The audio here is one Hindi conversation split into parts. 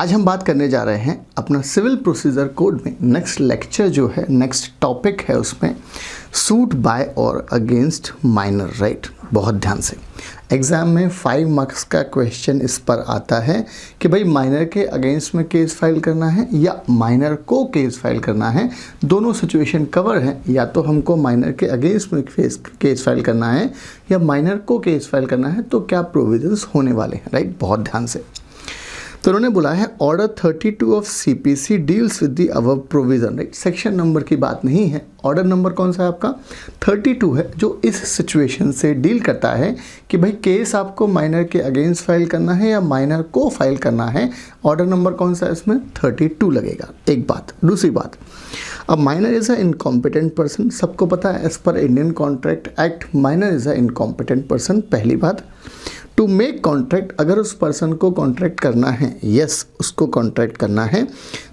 आज हम बात करने जा रहे हैं अपना सिविल प्रोसीजर कोड में नेक्स्ट लेक्चर जो है, नेक्स्ट टॉपिक है उसमें सूट बाय और अगेंस्ट माइनर, राइट। बहुत ध्यान से एग्ज़ाम में 5 मार्क्स का क्वेश्चन इस पर आता है कि भाई माइनर के अगेंस्ट में केस फाइल करना है या माइनर को केस फाइल करना है। दोनों सिचुएशन कवर है, या तो हमको माइनर के अगेंस्ट में केस फाइल करना है या माइनर को केस फाइल करना है, तो क्या प्रोविजंस होने वाले हैं, राइट। बहुत ध्यान से तो उन्होंने बोला है order 32 of CPC deals with the above provision, right. Section number की बात नहीं है, ऑर्डर नंबर कौन सा है आपका 32 है, जो इस सिचुएशन से डील करता है कि भाई केस आपको माइनर के अगेंस्ट फाइल करना है या माइनर को फाइल करना है। ऑर्डर नंबर कौन सा है इसमें 32 लगेगा। एक बात। दूसरी बात, अब minor is a incompetent person, सबको पता है as per Indian contract act minor is a incompetent person. पहली बात, टू मेक कॉन्ट्रैक्ट, अगर उस पर्सन को कॉन्ट्रैक्ट करना है, यस उसको कॉन्ट्रैक्ट करना है,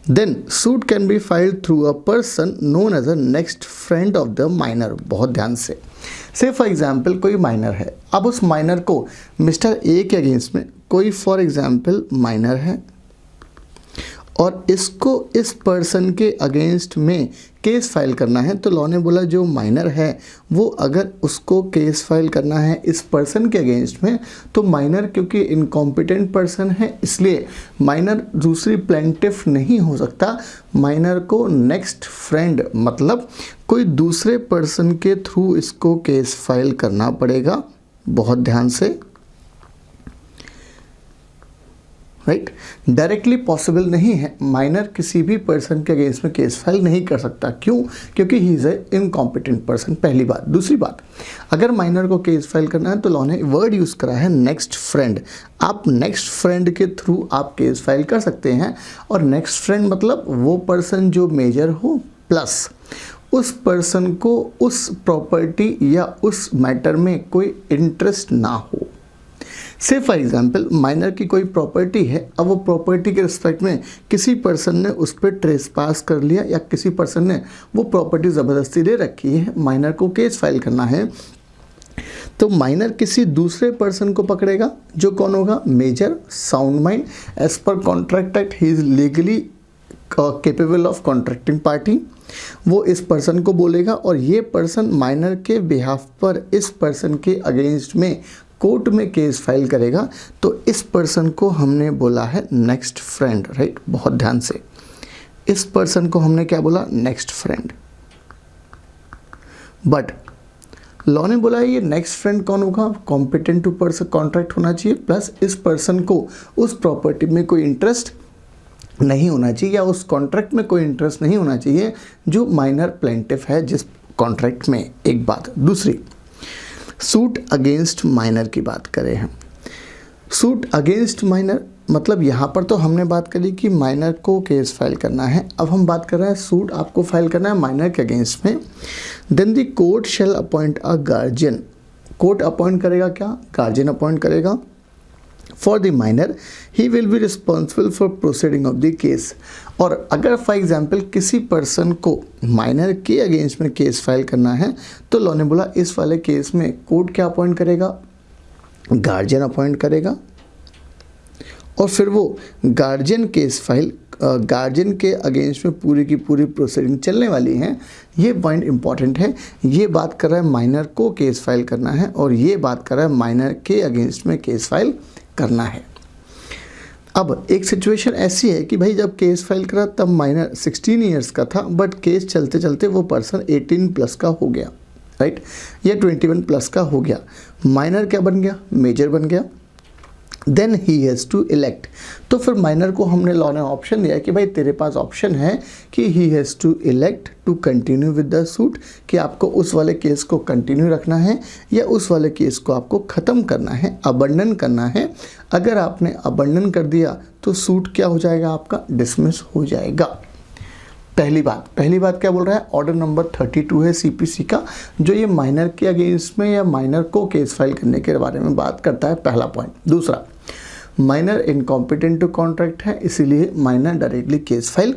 then suit can be filed through a person known as a next friend of the minor. बहुत ध्यान से फॉर एग्जाम्पल कोई माइनर है, अब उस माइनर को मिस्टर ए के अगेंस्ट में कोई फॉर एग्जाम्पल माइनर है और इसको इस पर्सन के अगेंस्ट में केस फाइल करना है, तो लॉ ने बोला जो माइनर है वो अगर उसको केस फाइल करना है इस पर्सन के अगेंस्ट में, तो माइनर क्योंकि इनकॉम्पिटेंट पर्सन है इसलिए माइनर दूसरी प्लेंटिफ नहीं हो सकता। माइनर को नेक्स्ट फ्रेंड मतलब कोई दूसरे पर्सन के थ्रू इसको केस फाइल करना पड़ेगा। बहुत ध्यान से, राइट। डायरेक्टली पॉसिबल नहीं है, माइनर किसी भी पर्सन के अगेंस्ट में केस फाइल नहीं कर सकता। क्यों? क्योंकि he is a incompetent person, पहली बात। दूसरी बात, अगर माइनर को केस फाइल करना है तो लॉ ने वर्ड यूज़ करा है नेक्स्ट फ्रेंड। आप नेक्स्ट फ्रेंड के थ्रू आप केस फाइल कर सकते हैं, और नेक्स्ट फ्रेंड मतलब वो पर्सन जो मेजर हो प्लस उस पर्सन को उस प्रॉपर्टी या उस मैटर में कोई इंटरेस्ट ना हो। से फॉर एग्जाम्पल माइनर की कोई प्रॉपर्टी है, अब वो प्रॉपर्टी के रिस्पेक्ट में किसी पर्सन ने उस पर ट्रेस पास कर लिया या किसी पर्सन ने वो प्रॉपर्टी ज़बरदस्ती दे रखी है, माइनर को केस फाइल करना है, तो माइनर किसी दूसरे पर्सन को पकड़ेगा जो कौन होगा major, sound mind, as per contract act he is legally capable of contracting party. वो इस पर्सन को बोलेगा और ये पर्सन माइनर के बिहाफ पर इस पर्सन के अगेंस्ट में कोर्ट में केस फाइल करेगा, तो इस पर्सन को हमने बोला है नेक्स्ट फ्रेंड, राइट। बहुत ध्यान से, इस पर्सन को हमने क्या बोला नेक्स्ट फ्रेंड। बट लॉ ने बोला ये नेक्स्ट फ्रेंड कौन होगा, कॉम्पिटेंट टू पर्सन कॉन्ट्रैक्ट होना चाहिए, प्लस इस पर्सन को उस प्रॉपर्टी में कोई इंटरेस्ट नहीं होना चाहिए या उस कॉन्ट्रैक्ट में कोई इंटरेस्ट नहीं होना चाहिए जो माइनर प्लेंटिफ है जिस कॉन्ट्रैक्ट में। एक बात। दूसरी, सूट अगेंस्ट माइनर की बात करें हम, सूट अगेंस्ट माइनर मतलब यहाँ पर तो हमने बात करी कि माइनर को केस फाइल करना है, अब हम बात कर रहे हैं सूट आपको फाइल करना है माइनर के अगेंस्ट में। Then the court shall appoint a guardian, court appoint करेगा क्या, गार्जियन अपॉइंट करेगा। For the minor he will be responsible for proceeding of the case. और अगर फॉर एग्जाम्पल किसी पर्सन को माइनर के अगेंस्ट में केस फाइल करना है, तो लॉ ने बोला इस वाले केस में कोर्ट क्या अपॉइंट करेगा, गार्जियन अपॉइंट करेगा, और फिर वो गार्जियन केस फाइल, गार्जियन के अगेंस्ट में पूरी की पूरी प्रोसीडिंग चलने वाली हैं। ये पॉइंट इंपॉर्टेंट है, ये बात कर रहा है माइनर को केस फाइल करना है और ये बात कर रहा है माइनर के अगेंस्ट में केस फाइल करना है। अब एक सिचुएशन ऐसी है कि भाई जब केस फाइल करा तब माइनर 16 ईयर्स का था, बट केस चलते चलते वो पर्सन 18 प्लस का हो गया, राइट, या 21 प्लस का हो गया। माइनर क्या बन गया, मेजर बन गया। Then he has to elect, तो फिर माइनर को हमने लॉ ने ऑप्शन दिया कि भाई तेरे पास ऑप्शन है कि he has to elect to continue with the suit, कि आपको उस वाले केस को कंटिन्यू रखना है या उस वाले केस को आपको ख़त्म करना है, अबंडन करना है। अगर आपने अबंडन कर दिया तो सूट क्या हो जाएगा आपका, डिसमिस हो जाएगा। पहली बात क्या बोल रहा है, ऑर्डर नंबर 32 है सीपीसी का, जो ये माइनर के अगेंस्ट में या माइनर को केस फाइल करने के बारे में बात करता है, पहला पॉइंट। दूसरा, माइनर इनकॉम्पिटेंट टू कॉन्ट्रैक्ट है, इसीलिए माइनर डायरेक्टली केस फाइल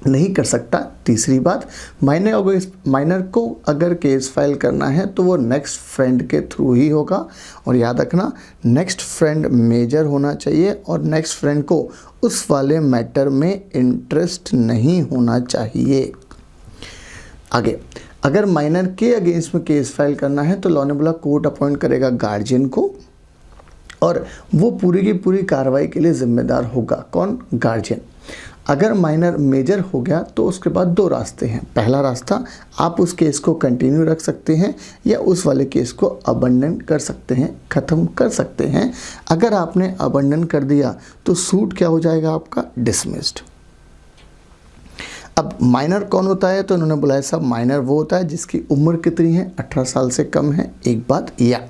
नहीं कर सकता। तीसरी बात, माइनर को अगर केस फाइल करना है तो वो नेक्स्ट फ्रेंड के थ्रू ही होगा। और याद रखना, नेक्स्ट फ्रेंड मेजर होना चाहिए और नेक्स्ट फ्रेंड को उस वाले मैटर में इंटरेस्ट नहीं होना चाहिए। आगे, अगर माइनर के अगेंस्ट में केस फाइल करना है तो लॉ ने बोला कोर्ट अपॉइंट करेगा गार्जियन को और वो पूरी की पूरी कार्रवाई के लिए जिम्मेदार होगा। कौन? गार्जियन। अगर माइनर मेजर हो गया तो उसके बाद दो रास्ते हैं। पहला रास्ता, आप उस केस को कंटिन्यू रख सकते हैं या उस वाले केस को अबंडन कर सकते हैं, ख़त्म कर सकते हैं। अगर आपने अबंडन कर दिया तो सूट क्या हो जाएगा आपका? डिसमिस्ड। अब माइनर कौन होता है? तो उन्होंने बुलाया साहब माइनर वो होता है जिसकी उम्र कितनी है? 18 साल से कम है। एक बात। या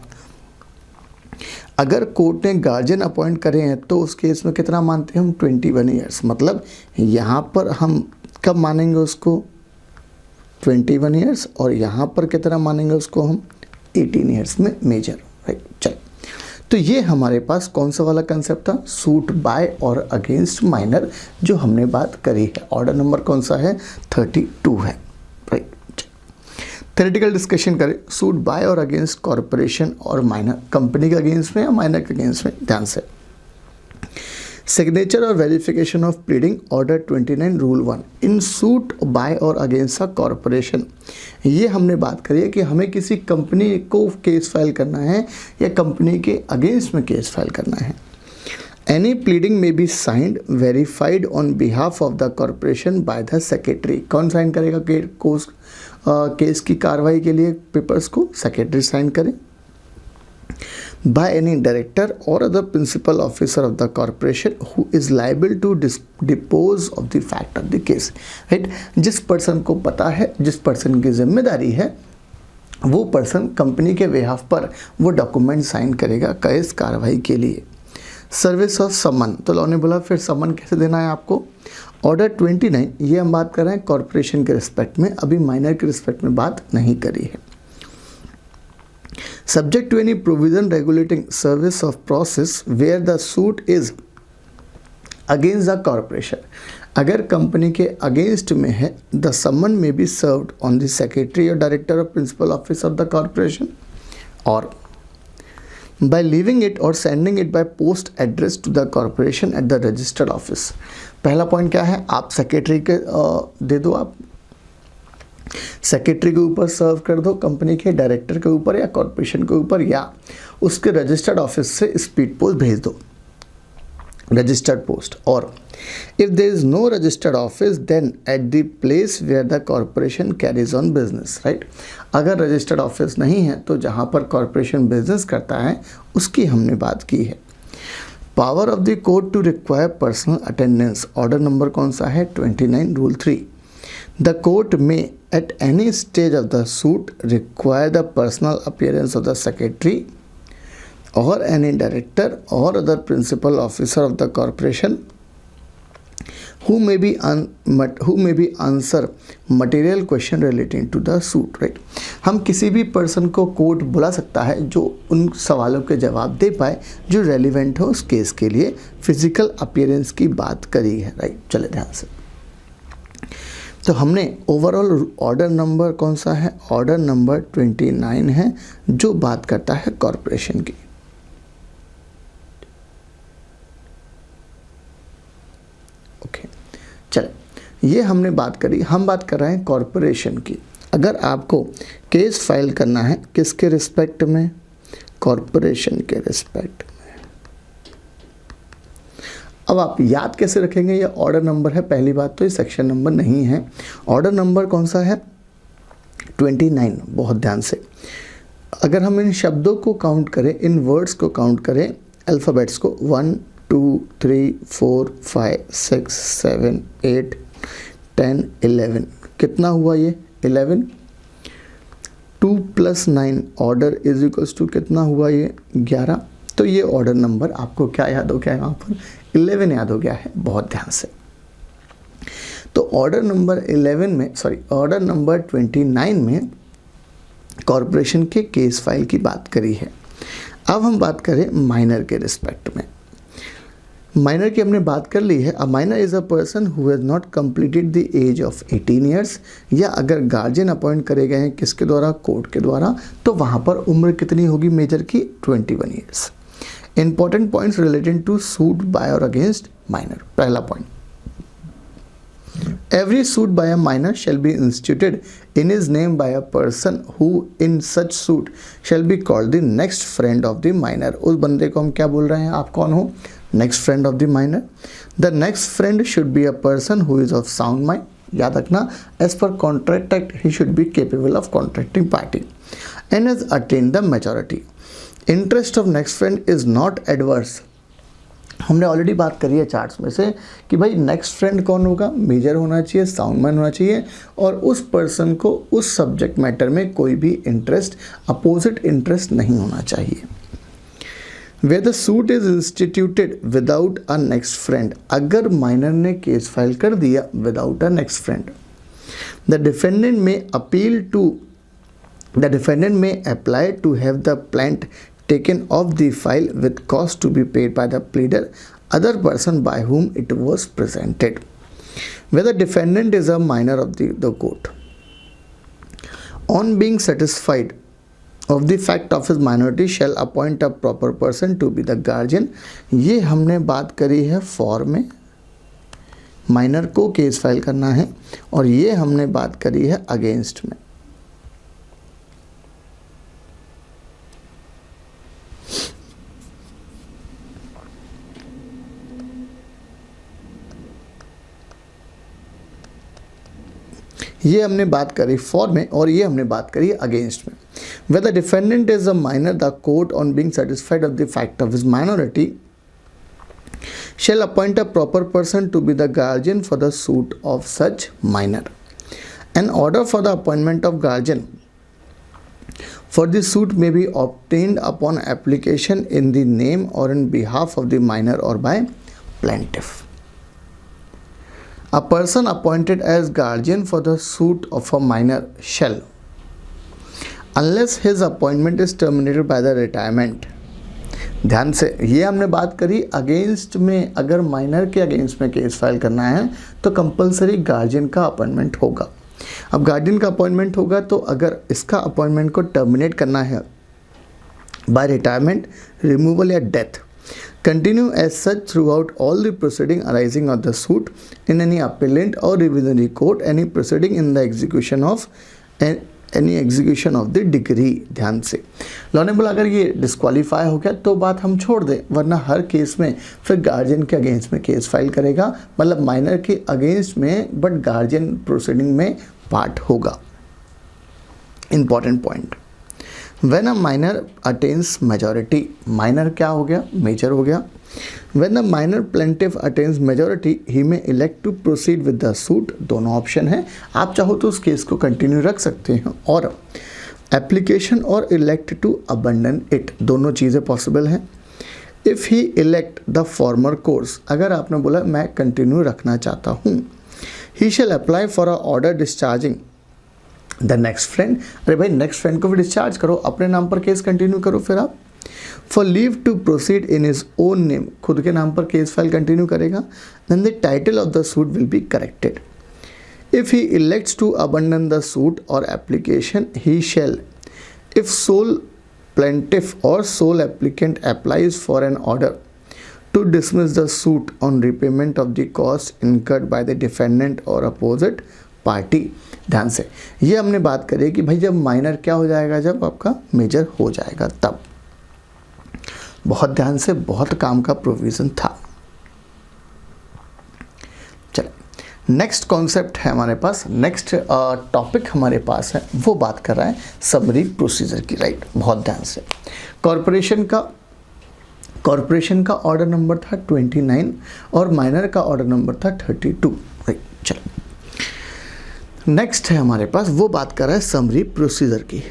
अगर कोर्ट ने गार्जियन अपॉइंट करे हैं तो उस केस में कितना मानते हैं हम? 21 ईयर्स। मतलब यहाँ पर हम कब मानेंगे उसको? 21 ईयर्स। और यहाँ पर कितना मानेंगे उसको हम? 18 ईयर्स में मेजर। राइट। चलो, तो ये हमारे पास कौन सा वाला कंसेप्ट था? सूट बाय और अगेंस्ट माइनर, जो हमने बात करी है। ऑर्डर नंबर कौन सा है? 32 है। राइट। थ्योरेटिकल डिस्कशन करें, सूट बाय और अगेंस्ट कॉरपोरेशन और माइनर, कंपनी के अगेंस्ट में या माइनर के अगेंस्ट में? ध्यान से। सिग्नेचर और verification of pleading, order 29 rule 1 in suit by और अगेंस्ट अ कॉरपोरेशन। ये हमने बात करी है कि हमें किसी कंपनी को केस फाइल करना है या कंपनी के अगेंस्ट में केस फाइल करना है। Any pleading may be signed verified on behalf of the corporation by the secretary. कौन साइन करेगा केस की कार्रवाई के लिए पेपर्स को? सेक्रेटरी साइन करें। बाय एनी डायरेक्टर और other principal officer of the corporation who is liable to depose of the fact of the case. Right. जिस पर्सन को पता है, जिस पर्सन की जिम्मेदारी है, वो पर्सन कंपनी के बिहाफ पर वो डॉक्यूमेंट साइन करेगा केस कार्रवाई के लिए। सर्विस ऑफ समन, तो लॉ ने बोला फिर समन कैसे देना है आपको? ऑर्डर 29, ये हम बात कर रहे हैं कॉरपोरेशन के रिस्पेक्ट में, अभी माइनर के रिस्पेक्ट में बात नहीं करी है। Subject to any provision regulating service of process where the suit is against the corporation, अगर कंपनी के अगेंस्ट में है, the summon may be served on the secretary और डायरेक्टर और principal officer of the corporation और by leaving it or sending it by post address to the corporation at the registered office। पहला पॉइंट क्या है? आप सेक्रेटरी के दे दो, आप सेक्रेटरी के ऊपर सर्व कर दो, कंपनी के डायरेक्टर के ऊपर या कॉरपोरेशन के ऊपर, या उसके रजिस्टर्ड ऑफिस से स्पीड पोस्ट भेज दो, रजिस्टर्ड पोस्ट। और if there is no registered office then at the place where the corporation carries on business. Right. अगर रजिस्टर्ड ऑफिस नहीं है तो जहाँ पर कॉरपोरेशन बिजनेस करता है उसकी हमने बात की है। Power of the court to require personal attendance, order number कौन सा है? 29 rule 3। The court may at any stage of the suit require the personal appearance of the secretary or any director or other principal officer of the corporation who may be answer material question relating to the suit। Right. हम किसी भी पर्सन को कोर्ट बुला सकता है जो उन सवालों के जवाब दे पाए जो रेलिवेंट हो उस केस के लिए। फिजिकल अपीयरेंस की बात करी है। राइट। चले ध्यान से। तो हमने ओवरऑल ऑर्डर नंबर कौन सा है? ऑर्डर नंबर 29 है, जो बात करता है कॉरपोरेशन की। ओके, चले, ये हमने बात करी। हम बात कर रहे हैं कॉरपोरेशन की। अगर आपको केस फाइल करना है किसके रिस्पेक्ट में? कॉरपोरेशन के रिस्पेक्ट में। अब आप याद कैसे रखेंगे? ये ऑर्डर नंबर है। पहली बात तो ये सेक्शन नंबर नहीं है। ऑर्डर नंबर कौन सा है? 29। बहुत ध्यान से। अगर हम इन शब्दों को काउंट करें, इन वर्ड्स को काउंट करें, अल्फ़ाबेट्स को 1 2 3 4 5 6 7 8 10 11, कितना हुआ ये? 11। 2 + 9 ऑर्डर इज इक्वल्स टू कितना हुआ ये? 11। तो ये ऑर्डर नंबर आपको क्या याद हो गया है? यहाँ पर 11 याद हो गया है। बहुत ध्यान से। तो ऑर्डर नंबर 11 में, सॉरी, ऑर्डर नंबर 29 में कॉरपोरेशन के केस फाइल की बात करी है। अब हम बात करें माइनर के रिस्पेक्ट में। माइनर की हमने बात कर ली है। A minor is a person who has not completed the age of 18 years, या अगर गार्जियन अपॉइंट करे गए हैं किसके द्वारा, कोर्ट के द्वारा, तो वहाँ पर उम्र कितनी होगी मेजर की, 21 years. Important points related to suit by और अगेंस्ट माइनर। पहला पॉइंट, every suit by a minor shall be instituted in his name by a person who in such suit shall be called the next friend of the minor। उस बंदे को हम क्या बोल रहे हैं, आप कौन हो, next friend of the minor। the next friend should be a person who is of sound mind, याद रखना, as per contract act he should be capable of contracting party and has attained the majority। interest of next friend is not adverse। हमने ऑलरेडी बात करी है चार्ट्स में से कि भाई नेक्स्ट फ्रेंड कौन होगा, मेजर होना चाहिए, साउंड मैन होना चाहिए, और उस पर्सन को उस सब्जेक्ट मैटर में कोई भी इंटरेस्ट, अपोजिट इंटरेस्ट नहीं होना चाहिए। Where the suit is instituted without a next friend, अगर माइनर ने केस फाइल कर दिया without a next friend, the defendant may apply to have the plaint taken off the file with cost to be paid by the pleader, other person by whom it was presented, where the defendant is a minor of the court, on being satisfied of the fact of his minority shall appoint a proper person to be the guardian। ये हमने बात करी है फॉर में, माइनर को केस फाइल करना है, और ये हमने बात करी है अगेंस्ट में। ये हमने बात करी फॉर में, और ये हमने बात करी अगेंस्ट में। Where the defendant is a minor, the court on being satisfied of the fact of his minority shall appoint a proper person to be the guardian for the suit of such minor। An order for the appointment of guardian for the suit may be obtained upon application in the name or in behalf of the minor or by plaintiff। A person appointed as guardian for the suit of a minor shall, unless his appointment is terminated by the retirement। ध्यान से, ये हमने बात करी अगेंस्ट में, अगर माइनर के अगेंस्ट में केस फाइल करना है तो कंपलसरी गार्जियन का अपॉइंटमेंट होगा। अब गार्जियन का अपॉइंटमेंट होगा तो अगर इसका अपॉइंटमेंट को टर्मिनेट करना है बाय रिटायरमेंट, रिमूवल या death, continue as such throughout all the proceeding arising of the suit in any appellant or revisionary court, any proceeding in the execution of the decree। ध्यान से, लॉनेबल अगर ये डिस्क्वालीफाई हो गया तो बात हम छोड़ दें, वरना हर केस में फिर गार्जियन के अगेंस्ट में केस फाइल करेगा, मतलब माइनर के अगेंस्ट में बट गार्जियन प्रोसीडिंग में पार्ट होगा। Important point, when a minor attains majority, minor क्या हो गया, मेजर हो गया। when the minor plaintiff attains majority he may elect to proceed with the suit। दोनों ऑप्शन है, आप चाहो तो उस केस को कंटिन्यू रख सकते हैं, और एप्लीकेशन और इलेक्ट टू अबंडन इट, दोनों चीज़ें पॉसिबल हैं। If he elect the former course, अगर आपने बोला मैं कंटिन्यू रखना चाहता हूँ, he shall apply for a order discharging the next friend. अरे भाई नेक्स्ट फ्रेंड को भी डिस्चार्ज करो, अपने नाम पर केस कंटिन्यू करो। फिर आप for leave to proceed in his own name, खुद के नाम पर केस फाइल कंटिन्यू करेगा। Then the title of the suit will be corrected. If he elects to abandon the suit or application, he shall, if sole plaintiff or sole applicant applies for an order to dismiss the suit on repayment of the cost incurred by the defendant or opposite party। ध्यान से, ये हमने बात करी कि भाई जब माइनर क्या हो जाएगा, जब आपका मेजर हो जाएगा तब। बहुत ध्यान से, बहुत काम का प्रोविज़न था। चलिए नेक्स्ट कॉन्सेप्ट है हमारे पास, नेक्स्ट टॉपिक हमारे पास है, वो बात कर रहा है समरी प्रोसीजर की। राइट, बहुत ध्यान से, कॉरपोरेशन का ऑर्डर नंबर था 29 और माइनर का ऑर्डर नंबर था 32। राइट, चलो नेक्स्ट है हमारे पास, वो बात कर रहा है समरी प्रोसीजर की।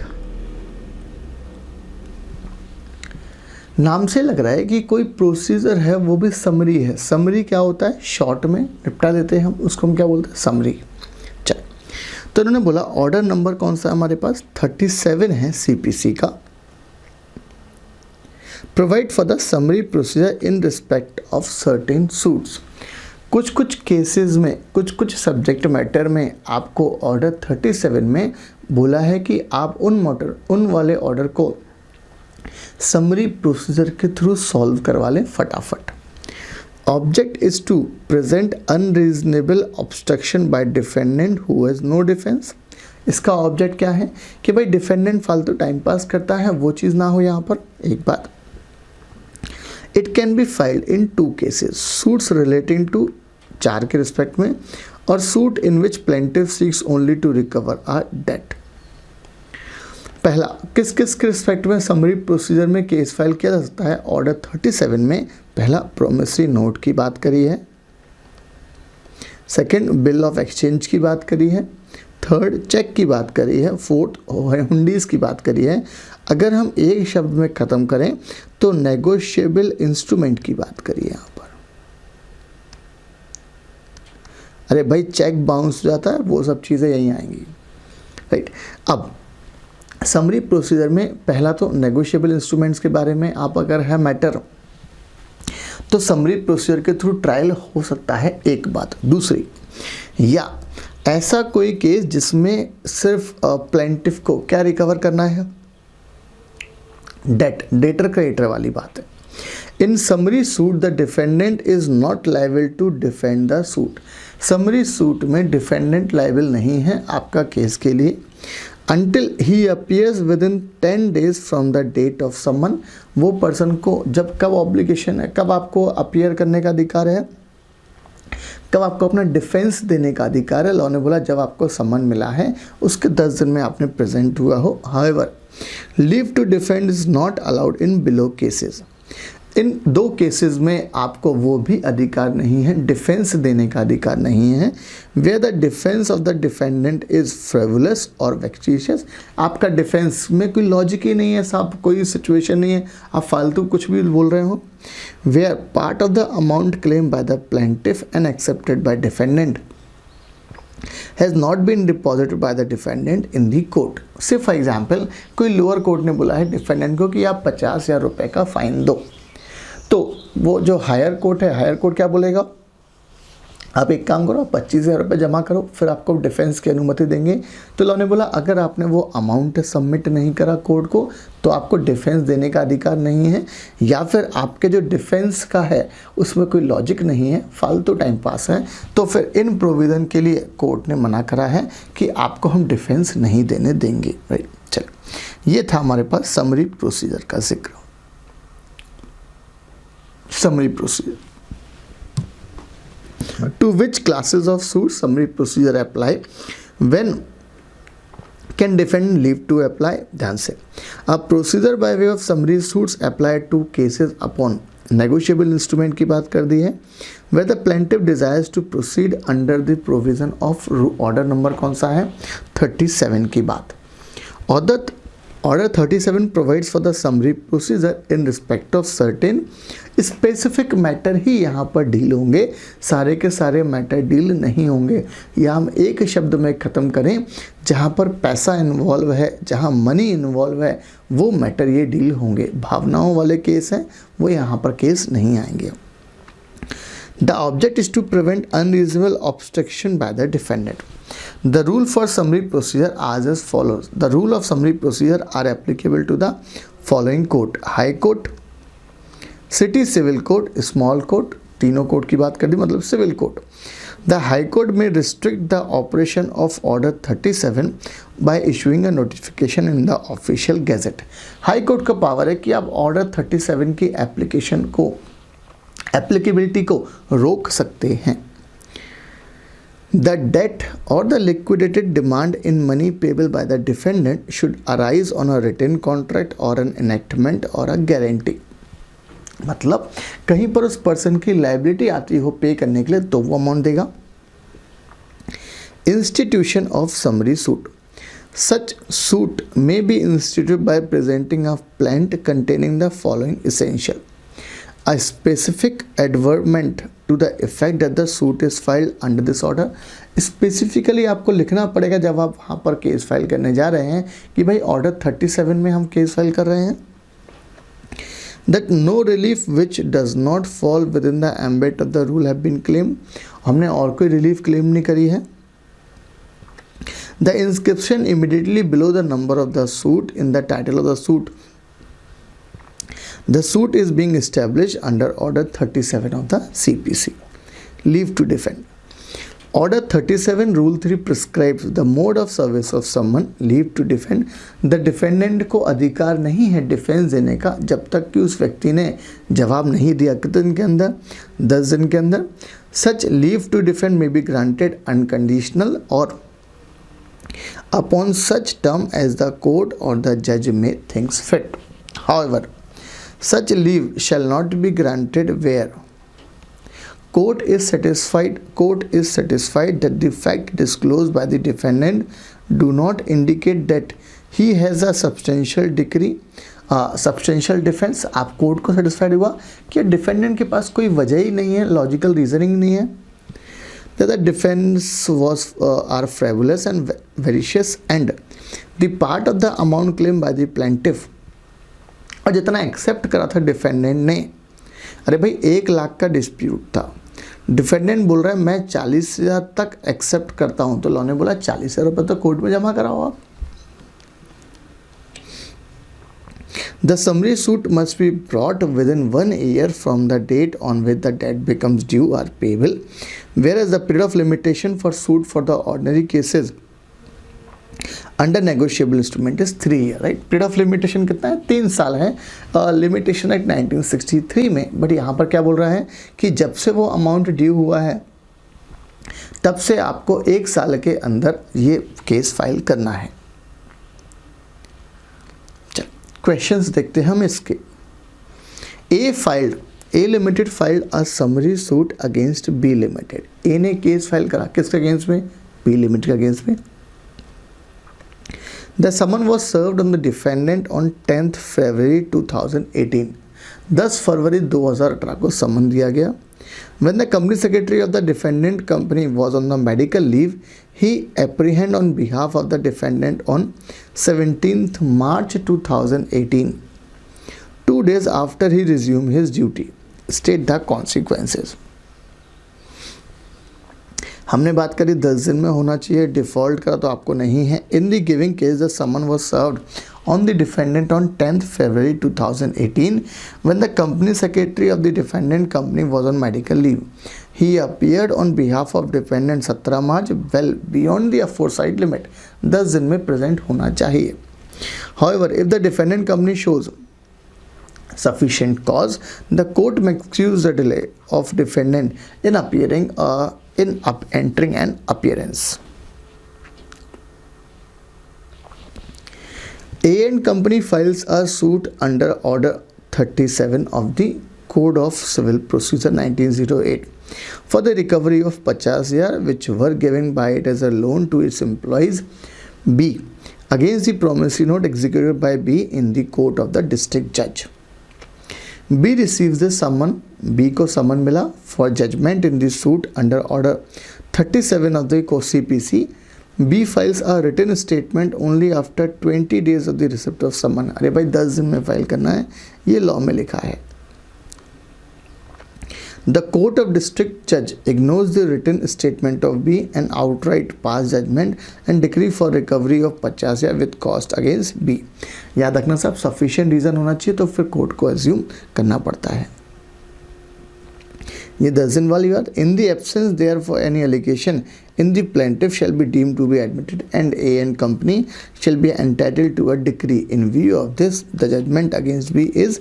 नाम से लग रहा है कि कोई प्रोसीजर है, वो भी समरी है। समरी क्या होता है, शॉर्ट में निपटा देते हैं हम, उसको हम क्या बोलते हैं, समरी। चल, तो उन्होंने बोला ऑर्डर नंबर कौन सा है हमारे पास, 37 है सीपीसी का। Provide for the summary procedure in respect of certain suits. कुछ केसेस में, कुछ सब्जेक्ट मैटर में आपको ऑर्डर 37 में बोला है कि आप उन वाले ऑर्डर को समरी प्रोसीजर के थ्रू सॉल्व करवा लें फटाफट। Object is to present unreasonable obstruction by defendant who has no defence. इसका ऑब्जेक्ट क्या है कि भाई डिफेंडेंट फालतू टाइम पास करता है, वो चीज़ ना हो यहाँ पर। एक बात, it can be filed in 2 cases, suits relating to 4 के रिस्पेक्ट में और suit in which plaintiff seeks only to recover a debt. पहला, किस किस के रिस्पेक्ट में समरी प्रोसीजर में केस फाइल किया जा सकता है? ऑर्डर 37 में पहला प्रोमिसरी नोट की बात करी है, सेकंड बिल ऑफ एक्सचेंज की बात करी है, थर्ड चेक की बात करी है, फोर्थ हुंडीज की बात करी है। अगर हम एक शब्द में ख़त्म करें तो नेगोशिएबल इंस्ट्रूमेंट की बात करी है यहाँ पर। अरे भाई चेक बाउंस हो जाता है, वो सब चीज़ें यहीं आएंगी, राइट। अब समरी प्रोसीजर में पहला तो नेगोशिएबल इंस्ट्रूमेंट्स के बारे में आप अगर है मैटर तो समरी प्रोसीजर के थ्रू ट्रायल हो सकता है, एक बात। दूसरी, या ऐसा कोई केस जिसमें सिर्फ प्लेंटिफ को क्या रिकवर करना है? डेटर क्रेडिटर वाली बात है। In summary suit the defendant is not liable to defend the suit. Summary suit में डिफेंडेंट लायबल नहीं है आपका केस के लिए until he appears within 10 days from the date of summon। वो पर्सन को जब कब ऑब्लिगेशन है, कब आपको अपीयर करने का अधिकार है, कब आपको अपना डिफेंस देने का अधिकार है? लॉ ने बोला जब आपको समन मिला है उसके 10 दिन में आपने प्रेजेंट हुआ हो। However leave to defend is not allowed in below cases. इन 2 केसेस में आपको वो भी अधिकार नहीं है, डिफेंस देने का अधिकार नहीं है। Where the defence of the defendant is frivolous और वेक्टिशियस। आपका डिफेंस में कोई लॉजिक ही नहीं है साहब, कोई सिचुएशन नहीं है, आप फालतू कुछ भी बोल रहे हो। Where part of the amount claim by the plaintiff and accepted by defendant has not been deposited by the defendant in the court. Say for example कोई लोअर कोर्ट ने बोला है डिफेंडेंट को कि आप 50,000 रुपये का फाइन दो, तो वो जो हायर कोर्ट है, हायर कोर्ट क्या बोलेगा? आप एक काम करो, 25,000 रुपये जमा करो, फिर आपको डिफेंस की अनुमति देंगे। तो लॉ ने बोला अगर आपने वो अमाउंट सबमिट नहीं करा कोर्ट को तो आपको डिफेंस देने का अधिकार नहीं है, या फिर आपके जो डिफेंस का है उसमें कोई लॉजिक नहीं है, फालतू टाइम पास है, तो फिर इन प्रोविज़न के लिए कोर्ट ने मना करा है कि आपको हम डिफेंस नहीं देने देंगे, राइट। चलो, ये था हमारे पास समरी प्रोसीजर का जिक्र। Summary procedure. To which classes of suits summary procedure apply? When can defendant leave to apply? ध्यान से, a procedure by way of summary suits apply to cases upon negotiable instrument की बात कर दी है, where the plaintiff desires to proceed under the provision of order number कौन सा है? 37 की बात। Order 37 provides for the summary procedure in respect of certain specific matter ही यहाँ पर डील होंगे, सारे के सारे मैटर डील नहीं होंगे। या हम एक शब्द में ख़त्म करें, जहाँ पर पैसा इन्वॉल्व है, जहाँ मनी इन्वॉल्व है, वो मैटर ये डील होंगे। भावनाओं वाले केस हैं वो यहाँ पर केस नहीं आएंगे। The object is to prevent unreasonable obstruction by the defendant. The rule for summary procedure are as follows. The rule of summary procedure are applicable to the following court: High Court, City Civil Court, Small Court, तीनों कोर्ट की बात कर दी, मतलब civil court. The High Court may restrict the operation of Order 37 by issuing a notification in the official gazette. High court का पावर है कि आप ऑर्डर 37 की एप्लीकेशन को, एप्लीकेबिलिटी को रोक सकते हैं। The debt or the liquidated demand in money payable by the defendant should arise on a written contract or an enactment or a guarantee। मतलब कहीं पर उस पर्सन की लाइबिलिटी आती हो पे करने के लिए तो वो अमाउंट देगा। Institution of summary suit. Such suit may be instituted by presenting a plaint containing the following essential: a specific advertisement to the effect that the suit is filed under this order। Specifically आपको लिखना पड़ेगा जब आप वहाँ पर केस फाइल करने जा रहे हैं कि भाई ऑर्डर 37 में हम केस फाइल कर रहे हैं। That no relief which does not fall within the ambit of the rule have been claim, हमने और कोई रिलीफ क्लेम नहीं करी है। The inscription immediately below the number of the suit in the title of the suit, the suit is being established under order 37 of the CPC, leave to defend. Order 37 Rule 3 prescribes the mode of service of someone leave to defend. The defendant को अधिकार नहीं है डिफेंस देने का जब तक कि उस व्यक्ति ने जवाब नहीं दिया कितने दिन के अंदर, 10 दिन के अंदर। Such leave to defend may be granted unconditional or upon such term as the court or the judge may think fit. However, such leave shall not be granted where court is satisfied that the fact disclosed by the defendant do not indicate that he has a substantial defense। आप कोर्ट को satisfied हुआ कि डिफेंडेंट के पास कोई वजह ही नहीं है, लॉजिकल रीजनिंग नहीं है, that the defense was are frivolous and veracious and the part of the amount claimed by the plaintiff, और जितना एक्सेप्ट करा था डिफेंडेंट ने, अरे भाई 1 लाख का डिस्प्यूट था, डिफेंडेंट बोल रहा है मैं 40,000 तक एक्सेप्ट करता हूं, तो लॉ ने बोला 40,000 रुपये तो कोर्ट में जमा कराओ आप। The summary suit must be brought within 1 year from the date on which the debt becomes due or payable, whereas the period of limitation for suit for the ordinary cases under negotiable instrument is 3 years, right. Period of limitation कितना है, 3 साल है लिमिटेशन एक्ट 1963 में, बट यहाँ पर क्या बोल रहा है कि जब से वो अमाउंट ड्यू हुआ है तब से आपको 1 साल के अंदर ये केस फाइल करना है। चल क्वेश्चंस देखते हैं हम इसके। A limited filed a summary suit against B limited. A ने केस फाइल करा किसके अगेंस्ट में, बी लिमिटेड के अगेंस्ट में। The summons was served on the defendant on 10th February 2018। 10 फरवरी 2018 को समन दिया गया। When the company secretary of the defendant company was on the medical leave, he apprehended on behalf of the defendant on 17th March 2018, 2 days after he resumed his duty. State the consequences। हमने बात करी 10 दिन में होना चाहिए, डिफ़ॉल्ट करा तो आपको नहीं है। In the giving case the summon was served on the defendant on 10th February 2018 when the company secretary of the defendant company was on medical leave. He appeared on behalf of defendant 17 March well beyond the aforesaid limit, 10 दिन में प्रेजेंट होना चाहिए। However if the defendant company shows sufficient cause, the court may excuse the delay of defendant in entering an appearance. A and company files a suit under order 37 of the Code of Civil Procedure 1908 for the recovery of 50,000 which were given by it as a loan to its employees B against the promissory note executed by B in the court of the district judge. B receives the summon, B को समन मिला for judgment in the suit under order 37 of the CPC. B files a written statement only after 20 days of the receipt of summon। अरे भाई 10 दिन में फाइल करना है, ये लॉ में लिखा है। The court of district judge ignores the written statement of B and outright pass judgment and decree for recovery of 50,000 with cost against B। याद रखना साहब, sufficient reason होना चाहिए तो फिर कोर्ट को assume करना पड़ता है। ये 10 दिन वाली बात। In the absence therefore any allegation in the plaintiff shall be deemed to be admitted and A and company shall be entitled to a decree in view of this the judgment against B is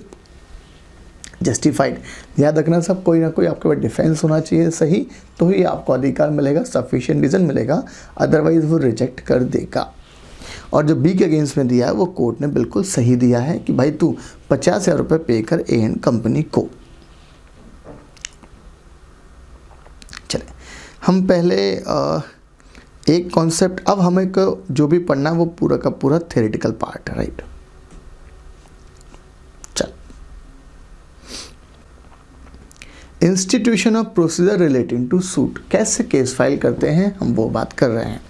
justified. याद रखना सब, कोई ना कोई आपके पास डिफेंस होना चाहिए सही, तो ही आपको अधिकार मिलेगा, सफिशिएंट रीज़न मिलेगा, अदरवाइज वो रिजेक्ट कर देगा। और जो बी के अगेंस्ट में दिया है वो कोर्ट ने बिल्कुल सही दिया है कि भाई तू 50,000 रुपये पे कर ए एन कंपनी को। चले हम पहले एक कॉन्सेप्ट, अब हमें को जो भी पढ़ना है वो पूरा का पूरा थ्योरेटिकल पार्ट है, right. Institution of procedure relating to suit, कैसे केस फाइल करते हैं हम वो बात कर रहे हैं।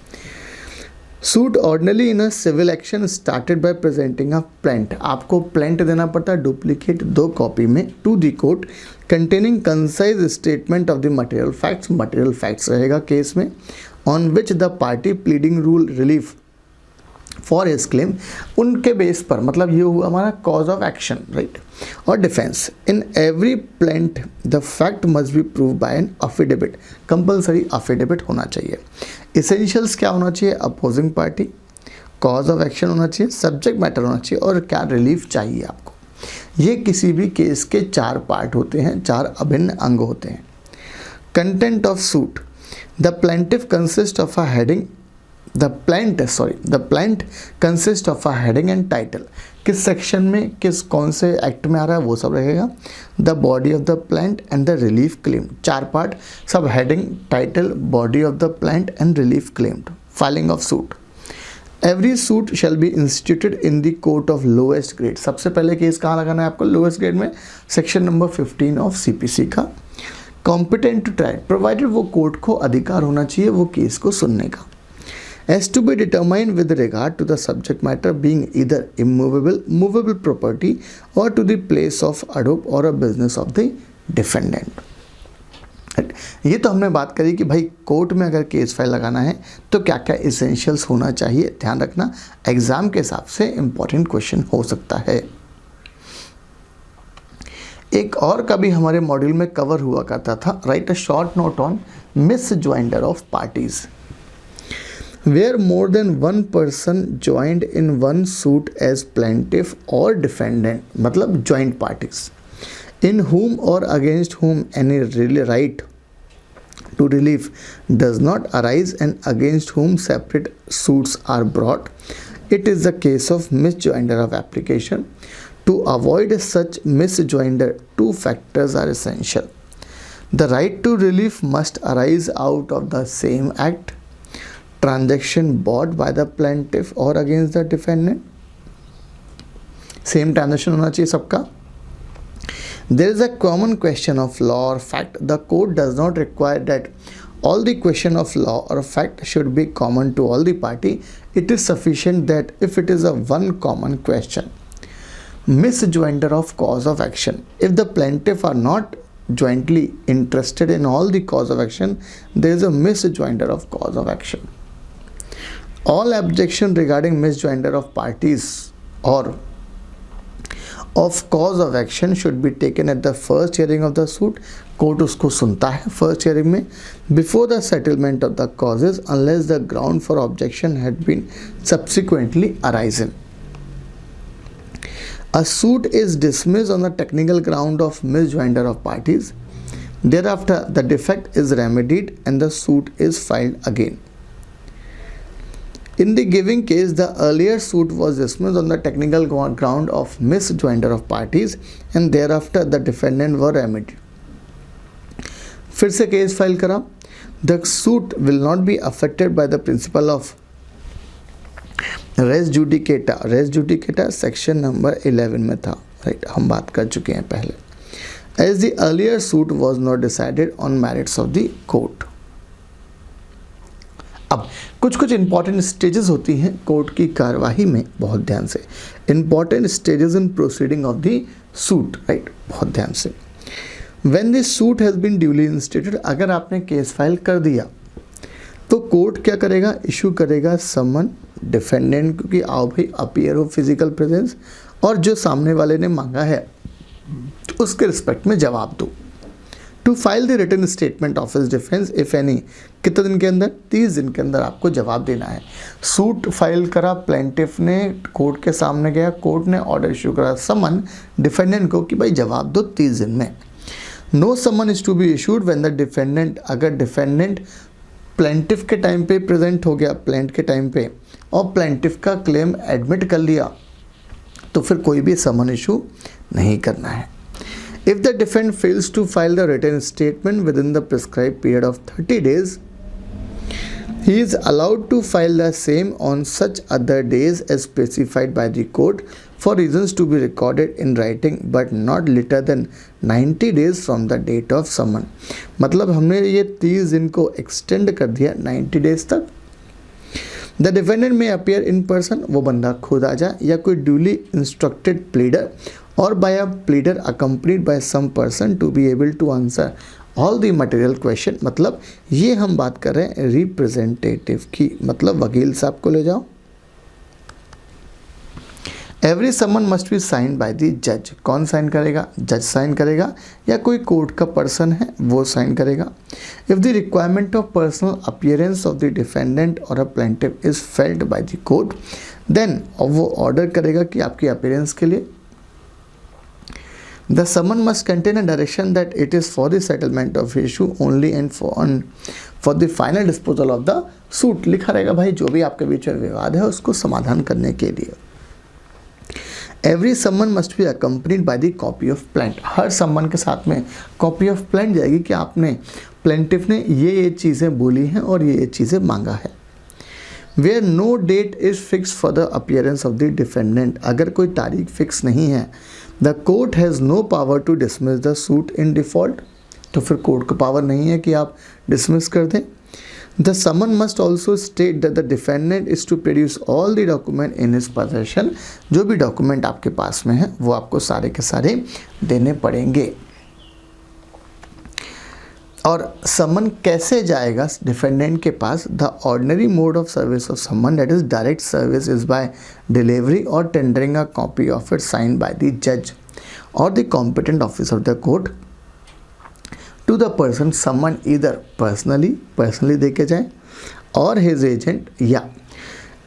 Suit ordinarily in a civil action started by presenting a plaint, आपको प्लेंट देना पड़ता है डुप्लीकेट 2 कॉपी में to the court containing concise statement of the material facts रहेगा केस में, on which the party pleading rule relief for his claim, उनके बेस पर, मतलब ये हुआ हमारा कॉज ऑफ एक्शन, राइट, और डिफेंस। In every plaint the fact must be prove by an affidavit, compulsory affidavit होना चाहिए। इसेंशियल्स क्या होना चाहिए, opposing party, cause of action होना चाहिए, सब्जेक्ट मैटर होना चाहिए, और क्या रिलीफ चाहिए आपको। ये किसी भी केस के 4 पार्ट होते हैं, 4 अभिन्न अंग होते हैं। Content of suit, the plaintiff consist of a heading, the plaint consist of a heading and title, किस सेक्शन में, कौन से एक्ट में आ रहा है वो सब रहेगा। The body of the plaint and the relief claim, 4 part, सब heading, title, body of the plaint and relief claimed. Filing of suit, every suit shall be instituted in the court of lowest grade, सबसे पहले केस कहाँ लगाना है आपको, लोएस्ट ग्रेड में, सेक्शन नंबर 15 ऑफ CPC का। कॉम्पिटेंट टू ट्राई, प्रोवाइडेड वो कोर्ट को अधिकार होना चाहिए वो केस को सुनने का। As to be determined with regard to the subject matter being either immovable, movable property or to the place of adop or a business of the defendant. ये तो हमने बात करी कि भाई कोर्ट में अगर केस फाइल लगाना है तो क्या क्या इसेंशियल्स होना चाहिए, ध्यान रखना एग्जाम के हिसाब से इंपॉर्टेंट क्वेश्चन हो सकता है। एक और कभी हमारे मॉड्यूल में कवर हुआ करता था, write a short note on misjoinder of parties, where more than one person joined in one suit as plaintiff or defendant, मतलब joint parties, in whom or against whom any right to relief does not arise and against whom separate suits are brought. It is the case of misjoinder of application. To avoid such misjoinder, 2 factors are essential. The right to relief must arise out of the same act, transaction bought by the plaintiff or against the defendant, same transaction होना चाहिए सबका। There is a common question of law or fact. The court does not require that all the question of law or fact should be common to all the party. It is sufficient that if it is a one common question. Misjoinder of cause of action. If the plaintiff are not jointly interested in all the cause of action, there is a misjoinder of cause of action. All objection regarding misjoinder of parties or of cause of action should be taken at the first hearing of the suit. Court उसको सुनता है फर्स्ट हियरिंग में, before the settlement of the causes unless the ground for objection had been subsequently arisen. A suit is dismissed on the technical ground of misjoinder of parties. Thereafter the defect is remedied and the suit is filed again. In the given case, the earlier suit was dismissed on the technical ground of misjoinder of parties and thereafter the defendant were remedied. फिर से केस फाइल करा, the suit will not be affected by the principle of res judicata. res judicata section number 11 में था, राइट, हम बात कर चुके हैं पहले। As the earlier suit was not decided on merits of the court. अब कुछ इंपॉर्टेंट स्टेजेस होती हैं कोर्ट की कार्यवाही में, बहुत ध्यान से, important stages in proceeding of the suit, right, बहुत ध्यान से। When the suit has been duly instituted, अगर आपने केस फाइल कर दिया तो कोर्ट क्या करेगा, इशू करेगा समन डिफेंडेंट को कि आओ भाई अपीयर हो फिजिकल प्रेजेंस, और जो सामने वाले ने मांगा है उसके रिस्पेक्ट में जवाब दो। To file the written statement of his defence if any, कितने दिन के अंदर, 30 दिन के अंदर आपको जवाब देना है। सूट फाइल करा, प्लेंटिफ ने कोर्ट के सामने गया, कोर्ट ने ऑर्डर इशू करा समन डिफेंडेंट को कि भाई जवाब दो 30 दिन में। No summon is to be issued when the defendant, अगर डिफेंडेंट प्लेंटिफ के टाइम पे प्रेजेंट हो गया, प्लेंट के टाइम पे, और प्लेंटिफ का क्लेम एडमिट कर लिया, तो फिर कोई भी समन इशू नहीं करना है। If the defendant fails to file the written statement within the prescribed period of 30 days, he is allowed to file the same on such other days as specified by the court for reasons to be recorded in writing but not later than 90 days from the date of summon. मतलब हमने ये 30 दिन को एक्सटेंड कर दिया 90 डेज तक। The defendant may appear in person, वो बंदा खुद आ जाए या कोई ड्यूली इंस्ट्रक्टेड प्लीडर और by a pleader accompanied by some person to be able to answer all the material question. मतलब ये हम बात कर रहे हैं रिप्रेजेंटेटिव की, मतलब वकील साहब को ले जाओ। Every summon must be sign by the जज, कौन साइन करेगा? जज साइन करेगा या कोई कोर्ट का पर्सन है वो साइन करेगा। If the requirement of personal appearance of the defendant or a plaintiff is failed by the court, then वो ऑर्डर करेगा कि आपकी अपीयरेंस के लिए the summon must contain a direction that it is for the settlement of issue only and for the final disposal of the suit. लिखा रहेगा भाई जो भी आपके बीच में विवाद है उसको समाधान करने के लिए। Every summon must be accompanied by the copy of plaint, हर समन के साथ में कॉपी ऑफ प्लेंट जाएगी कि आपने प्लेंटिफ ने ये चीज़ें बोली हैं और ये चीज़ें मांगा है। Where no date is fix for the appearance of the defendant, अगर कोई तारीख फिक्स नहीं है, the court has no power to dismiss the suit in default, तो फिर कोर्ट को पावर नहीं है कि आप डिसमिस कर दें। The summon must also state that the defendant is to produce all the document in his possession, जो भी डॉक्यूमेंट आपके पास में है वो आपको सारे के सारे देने पड़ेंगे। और समन कैसे जाएगा डिफेंडेंट के पास? The ordinary mode of service of summon that is direct service is by delivery or tendering a copy of it sign by the जज or the competent officer of the court to the person summon, इधर पर्सनली दे के जाए और हिज एजेंट या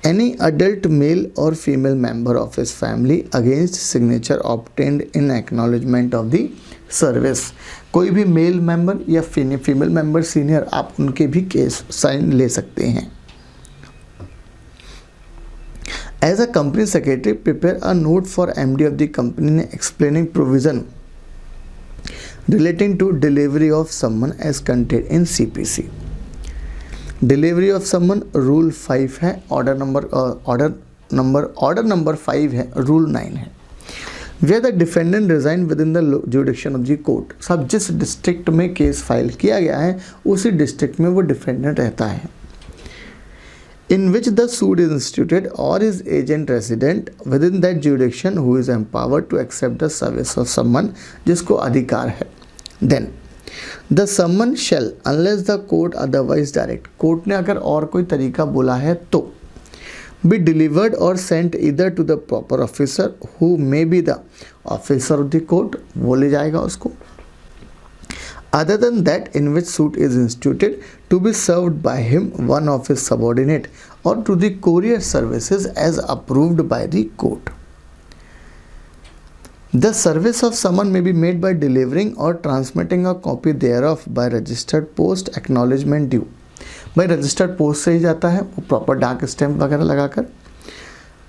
any adult male or female member of his family against signature obtained in acknowledgement of the service. कोई भी मेल मेंबर या फीमेल मेंबर सीनियर, आप उनके भी केस साइन ले सकते हैं। As a company secretary prepare a note for MD of the company explaining provision relating to delivery of summon as contained in CPC. Delivery of summon rule 5 है, ऑर्डर नंबर 5 है, रूल 9 है। Where the defendant reside within the jurisdiction of the court, सब जिस डिस्ट्रिक्ट में केस फाइल किया गया है उसी डिस्ट्रिक्ट में वो डिफेंडेंट रहता है। In which the suit is instituted or is agent resident within that jurisdiction who is empowered to accept the service of summon, जिसको अधिकार है। Then the summon shall unless the court otherwise direct, court ने अगर और कोई तरीका बोला है तो be delivered or sent either to the proper officer who may be the officer of the court, वो ले जाएगा उसको, other than that in which suit is instituted to be served by him one of his subordinate or to the courier services as approved by the court. The service of summon may be made by delivering or transmitting a copy thereof by registered post acknowledgement due, भाई रजिस्टर्ड पोस्ट से ही जाता है वो प्रॉपर डाक स्टैम्प वगैरह लगाकर।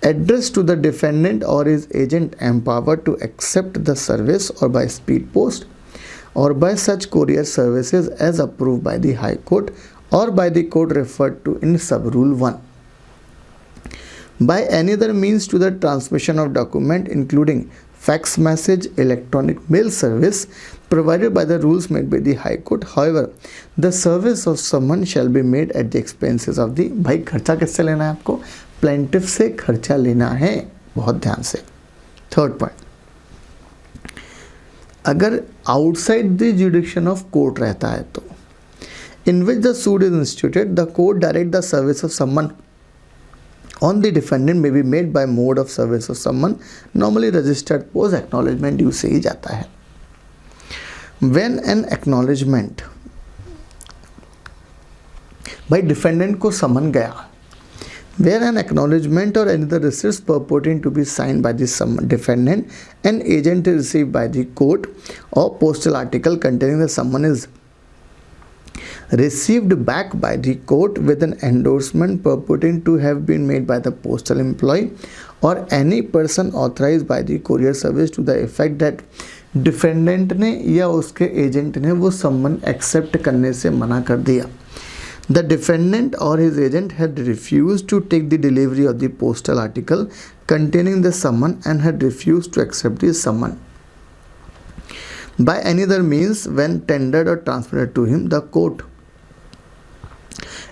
Address to the defendant or his agent empowered to accept the service or by speed post or by such courier services as approved by the High Court or by the court referred to in sub-rule 1. By any other means to the transmission of document including fax message, electronic mail service provided by the rules made by the High Court. However, the service of summon shall be made at the expenses of the, भाई खर्चा किससे लेना है आपको? प्लेंटिफ से खर्चा लेना है, बहुत ध्यान से। थर्ड पॉइंट, अगर outside the jurisdiction of court रहता है तो in which the suit is instituted the court direct the service of summon on the defendant may be made by mode of service of summon, normally registered post acknowledgement due से ही जाता है। व्हेन एन एक्नॉलेजमेंट, भाई डिफेंडेंट को समन गया, where an acknowledgement or any other receipts purporting to be signed by the defendant, an agent is received by the court or postal article containing the summon is received back by the court with an endorsement purporting to have been made by the postal employee or any person authorized by the courier service to the effect that defendant ने या उसके agent ने वो summon accept करने से मना कर दिया। The defendant or his agent had refused to take the delivery of the postal article containing the summon and had refused to accept the summon. By any other means, when tendered or transmitted to him, the court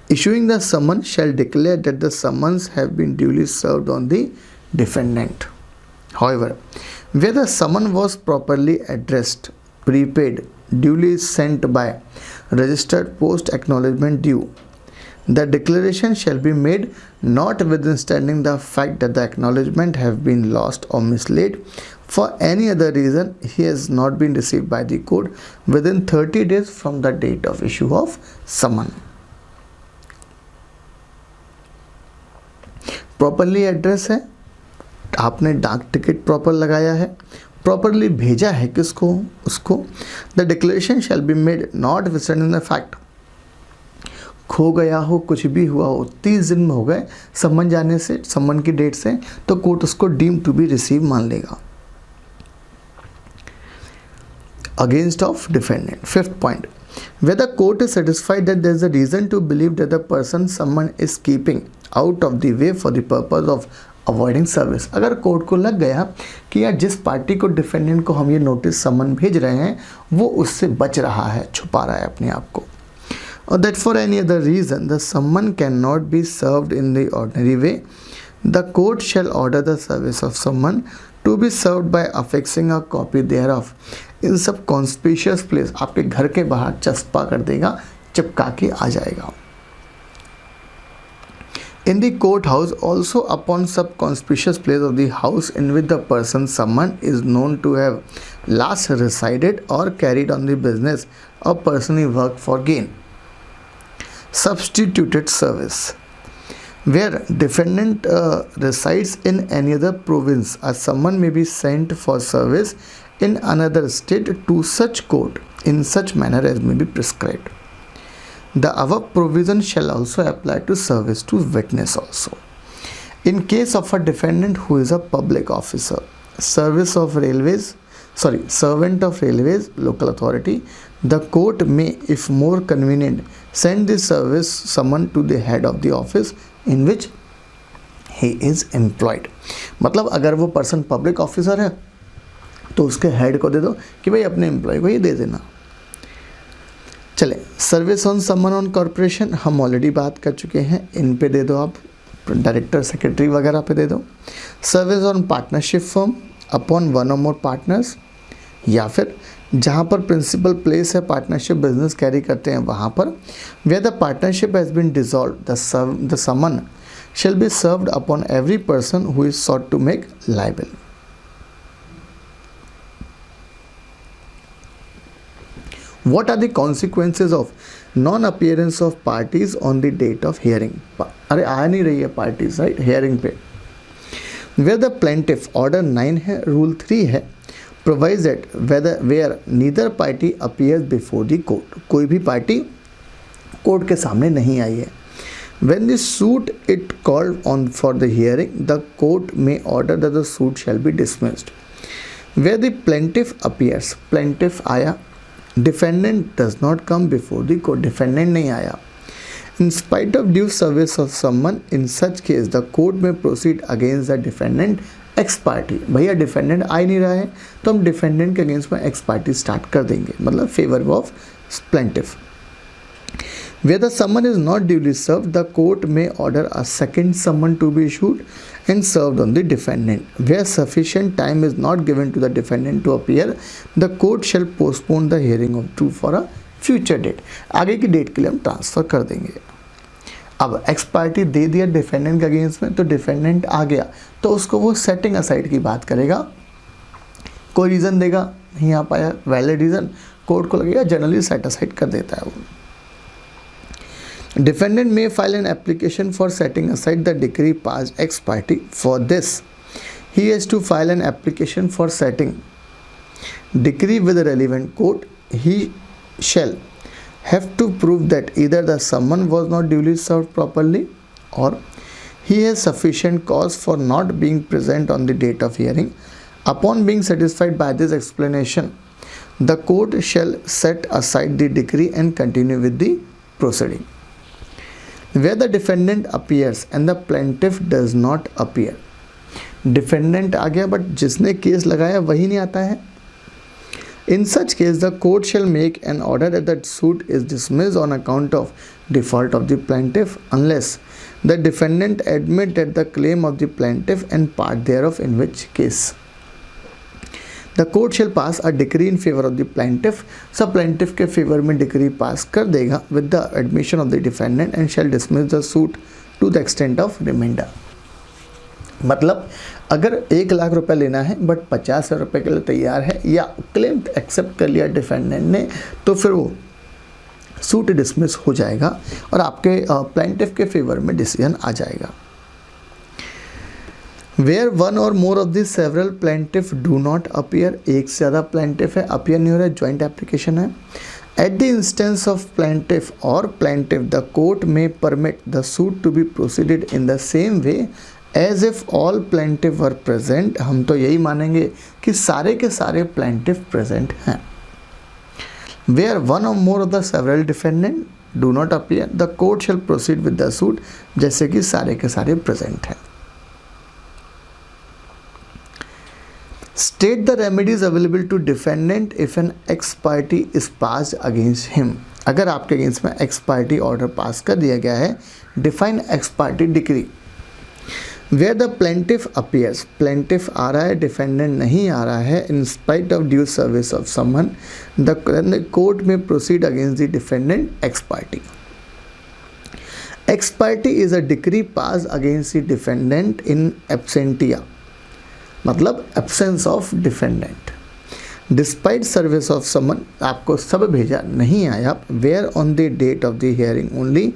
issuing the summon shall declare that the summons have been duly served on the defendant. However, where the summon was properly addressed, prepaid, duly sent by registered post acknowledgement due, the declaration shall be made notwithstanding the fact that the acknowledgement have been lost or mislaid for any other reason he has not been received by the court within 30 days from the date of issue of summon. Properly address है, आपने डाक टिकट प्रॉपर लगाया है, प्रॉपरली भेजा है किसको, उसको. The declaration shall be made not withstanding the fact. खो गया हो, कुछ भी हुआ हो, 30 दिन में हो गए सम्मन जाने से, सम्मन की डेट से, तो कोर्ट उसको डीम टू बी रिसीव मान लेगा. Against of defendant. Fifth point, where the court is satisfied that there is a reason to believe that the person summoned is keeping out of the way for the purpose of avoiding service. अगर कोर्ट को लग गया कि यार जिस पार्टी को, डिफेंडेंट को हम ये नोटिस समन भेज रहे हैं वो उससे बच रहा है, छुपा रहा है अपने आप को, or that for any other reason the summon cannot be served in the ordinary way, the court shall order the service of summon to be served by affixing a copy thereof in some conspicuous place. आपके घर के बाहर चस्पा कर देगा, चिपका के आ जाएगा. In the courthouse also upon some conspicuous place of the house in which the person summoned is known to have last resided or carried on the business or personally worked for gain. Substituted service. Where defendant resides in any other province, a summon may be sent for service in another state to such court in such manner as may be prescribed. The above provision shall also apply to service to witness also. In case of a defendant who is a public officer, servant of railways, local authority, the court may, if more convenient, send the service summon to the head of the office in which he is employed. मतलब अगर वो पर्सन पब्लिक ऑफिसर है तो उसके हेड को दे दो कि भाई अपने एम्प्लॉय को ये दे देना. चले, service on summon on corporation हम ऑलरेडी बात कर चुके हैं, इन पे दे दो आप, डायरेक्टर सेक्रेटरी वगैरह पे दे दो. Service on partnership firm upon one or more partners, या फिर जहाँ पर प्रिंसिपल प्लेस है पार्टनरशिप बिजनेस कैरी करते हैं वहाँ पर. Where the partnership has been dissolved the summon shall be served upon every person who is sought to make liable. What are the consequences of non-appearance of parties on the date of hearing? अरे आ नहीं रही है parties, right? Hearing पे. Where the plaintiff, order 9 है, rule 3 है, provides that where neither party appears before the court. कोई भी पार्टी कोर्ट के सामने नहीं आई है. When the suit it called on for the hearing, the court may order that the suit shall be dismissed. Where the plaintiff appears, plaintiff आया, defendant does not come before the court, defendant नहीं आया. In spite of due service of someone, in such case the court may proceed against the defendant ex party. भैया डिफेंडेंट आ ही नहीं रहा है तो हम डिफेंडेंट के अगेंस्ट में एक्स पार्टी स्टार्ट कर देंगे, मतलब favour of plaintiff. Where the summon is not duly served, the court may order a second summon to be issued and served on the defendant. Where sufficient time is not given to the defendant to appear, the court shall postpone the hearing of truth for a future date. आगे की डेट के लिए हम ट्रांसफ़र कर देंगे. अब एक्स पार्टी दे दिया डिफेंडेंट के अगेंस्ट में, तो डिफेंडेंट आ गया तो उसको वो सेटिंग असाइड की बात करेगा. कोई रीज़न देगा, नहीं आ पाया, वैलिड रीज़न, कोर्ट को लगेगा जनरली सेट असाइड कर देता है वो. Defendant may file an application for setting aside the decree passed ex parte. For this, he has to file an application for setting decree with the relevant court. He shall have to prove that either the summon was not duly served properly or he has sufficient cause for not being present on the date of hearing. Upon being satisfied by this explanation, the court shall set aside the decree and continue with the proceeding. Where the defendant appears and the plaintiff does not appear, defendant आ गया बट जिसने केस लगाया वही नहीं आता है. In such case, the court shall make an order that the suit is dismissed on account of default of the plaintiff unless the defendant admit that the claim of the plaintiff and part thereof, in which case the court shall pass a decree in favor of the plaintiff. सब plaintiff के favor में decree pass कर देगा with the admission of the defendant and shall dismiss the suit to the extent of remainder. मतलब अगर 1 लाख रुपए लेना है बट 50,000 रुपये के लिए तैयार है या क्लेम एक्सेप्ट कर लिया डिफेंडेंट ने, तो फिर वो सूट डिसमिस हो जाएगा और आपके प्लेंटिफ के फेवर में डिसीजन आ जाएगा. Where one or more of the several plaintiff do not appear, एक से ज़्यादा प्लेंटिफ है, अपीयर नहीं हो रहा है, ज्वाइंट एप्लीकेशन है. At the instance of plaintiff or plaintiff the court may permit the suit to be proceeded in the same way as if all plaintiff were present. हम तो यही मानेंगे कि सारे के सारे प्लेंटिफ प्रेजेंट हैं. Where one or more of the several defendant do not appear the court shall proceed with the suit, जैसे कि सारे के सारे प्रेजेंट हैं. State the remedies available to defendant if an ex parte is passed against him. अगर आपके अगेंस्ट में एक्स पार्टी ऑर्डर पास कर दिया गया है, define ex parte decree. Where the plaintiff appears, plaintiff आ रहा है, डिफेंडेंट नहीं आ रहा है, in spite of due service of summon the court में proceed against the defendant ex parte. Ex parte is a decree pass against the defendant in absentia, मतलब absence of defendant. Despite service of summon, आपको सब भेजा नहीं आया. Where on the date of the hearing only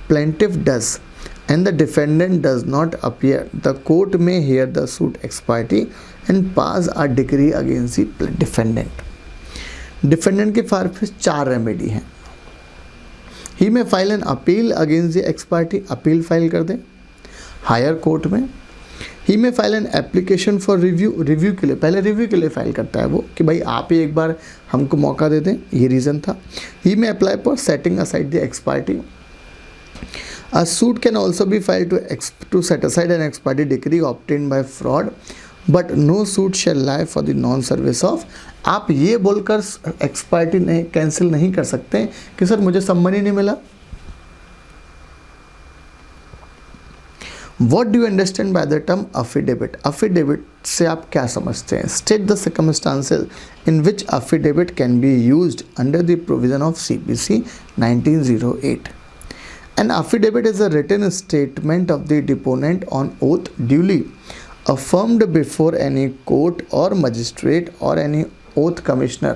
plaintiff does and the defendant does not appear, the court may hear the suit ex parte and pass a decree against the defendant. Defendant के फार पे 4 रेमेडी हैं. He may file an appeal against the ex parte, appeal file कर दे हायर कोर्ट में. He may file an application for review, review के लिए, पहले रिव्यू के लिए फाइल करता है वो कि भाई आप ही एक बार हमको मौका दे दें, ये रीज़न था. He may apply for setting aside the ex parte. A suit can also be filed to set aside an ex parte decree obtained by fraud, but no suit shall lie for the non-service of. आप ये बोलकर ex parte नहीं कैंसिल नहीं कर सकते कि सर मुझे सम्मन ही नहीं मिला. What do you understand by the term affidavit? Affidavit से आप क्या समझते हैं? State the circumstances in which affidavit can be used under the provision of CPC 1908. An affidavit is a written statement of the deponent on oath duly affirmed before any court or magistrate or any oath commissioner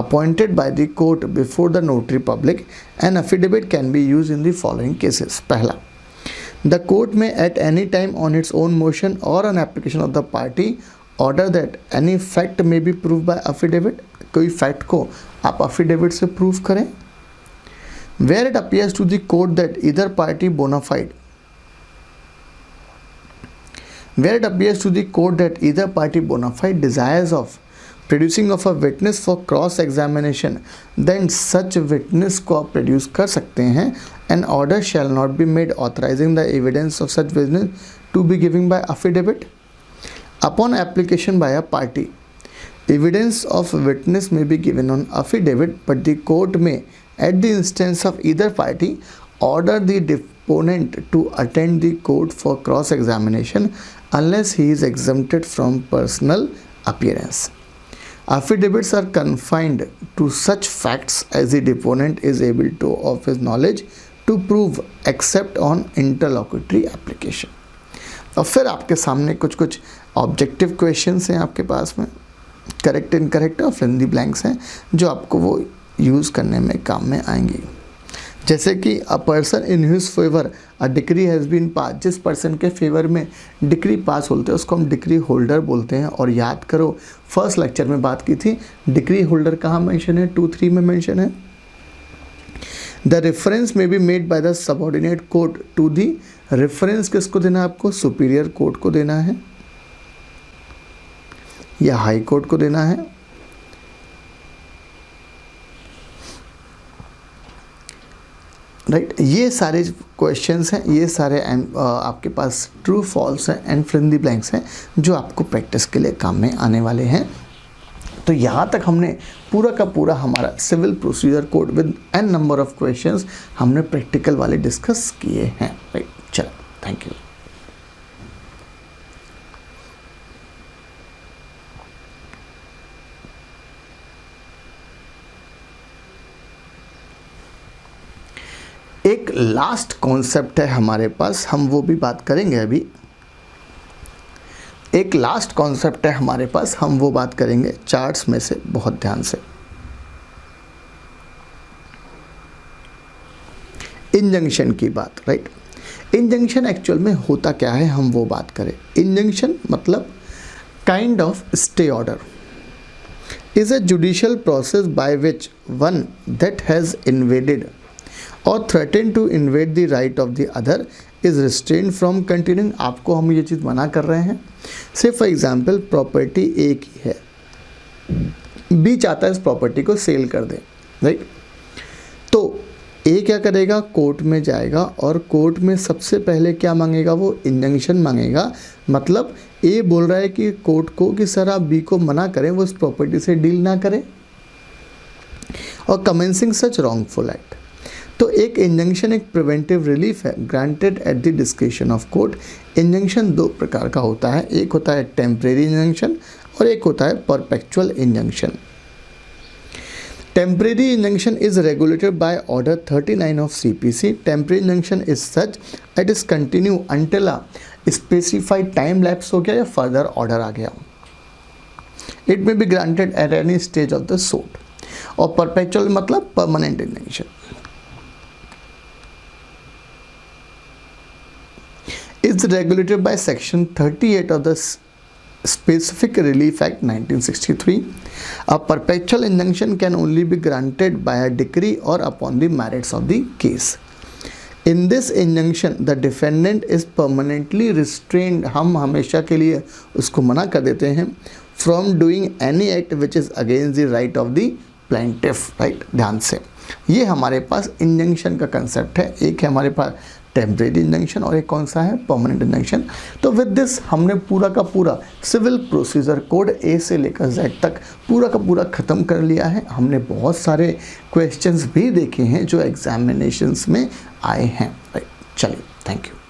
appointed by the court before the notary public. An affidavit can be used in the following cases. पहला, the court may at any time on its own motion or an application of the party order that any fact may be proved by affidavit. कोई fact को आप affidavit से prove करें. Where it appears to the court that either party bona fide, where it appears to the court that either party bona fide desires of producing of a witness for cross examination, then such witness को आप produce कर सकते हैं. An order shall not be made authorizing the evidence of such witness to be given by affidavit. Upon application by a party, evidence of witness may be given on affidavit, but the court may at the instance of either party order the deponent to attend the court for cross examination unless he is exempted from personal appearance. Affidavits are confined to such facts as the deponent is able to of his knowledge to prove except on interlocutory application. और फिर आपके सामने कुछ कुछ ऑब्जेक्टिव क्वेश्चंस हैं आपके पास में, करेक्ट इनकरेक्ट और फिल इन द ब्लैंक्स हैं जो आपको वो यूज़ करने में काम में आएंगी. जैसे कि a person in his favour a decree has been pass, जिस पर्सन के फेवर में डिक्री पास होते हैं उसको हम डिक्री होल्डर बोलते हैं. और याद करो फर्स्ट लेक्चर में बात की थी, डिक्री होल्डर कहाँ मेंशन है? 2-3 में मेंशन है. The reference may be made by the subordinate court to the, reference किसको देना है आपको? सुपीरियर कोर्ट को देना है या हाई कोर्ट को देना है. राइट, ये सारे क्वेश्चंस हैं, ये सारे आपके पास ट्रू फॉल्स हैं and fill in the blanks हैं जो आपको प्रैक्टिस के लिए काम में आने वाले हैं. तो यहाँ तक हमने पूरा का पूरा हमारा civil procedure code with an number of questions हमने प्रैक्टिकल वाले डिस्कस किए हैं, राइट। चलो, थैंक यू। एक लास्ट कॉन्सेप्ट है हमारे पास, हम वो भी बात करेंगे अभी। एक लास्ट कॉन्सेप्ट है हमारे पास, हम वो बात करेंगे चार्ट्स में से, बहुत ध्यान से। इंजंक्शन की बात, राइट। इंजंक्शन एक्चुअल में होता क्या है, हम वो बात करें। इंजंक्शन मतलब kind of stay order is a judicial process by which one that has invaded or threaten to invade the right of the other is restrain from continuing. आपको हम ये चीज़ मना कर रहे हैं। से फॉर एग्जाम्पल प्रॉपर्टी ए की है, बी चाहता है इस प्रॉपर्टी को सेल कर दे, राइट। तो ए क्या करेगा, कोर्ट में जाएगा और कोर्ट में सबसे पहले क्या मांगेगा, वो इंजंक्शन मांगेगा। मतलब ए बोल रहा है कि कोर्ट को कि सर आप बी को मना करें, वो इस प्रॉपर्टी से डील ना करें, और कमेंसिंग सच रॉन्गफुल एक्ट। तो एक इंजंक्शन एक प्रिवेंटिव रिलीफ है granted at the discretion of court. Injunction दो प्रकार का होता है, एक होता है टेम्परेरी इंजंक्शन और एक होता है perpetual injunction. Temporary injunction is regulated by order 39 of CPC। Temporary injunction is such it is continue until a specified time lapse हो गया या फर्दर ऑर्डर आ गया। It may be granted eight any stage of the suit. और परपेचुअल मतलब permanent injunction is regulated by section 38 of the Specific Relief Act 1963. A perpetual injunction can only be granted by a decree or upon the merits of the case. In this injunction the defendant is permanently restrained, हम हमेशा के लिए उसको मना कर देते हैं, from doing any act which is against the right of the plaintiff, right। ध्यान से, ये हमारे पास इंजंक्शन का कंसेप्ट है। एक है हमारे पास टेम्परेरी इंजंक्शन और एक कौन सा है, परमानेंट इंजंक्शन। तो विद दिस हमने पूरा का पूरा सिविल प्रोसीजर कोड ए से लेकर जेड तक पूरा का पूरा ख़त्म कर लिया है। हमने बहुत सारे क्वेश्चंस भी देखे हैं जो एग्जामिनेशंस में आए हैं, राइट। चलिए, थैंक यू।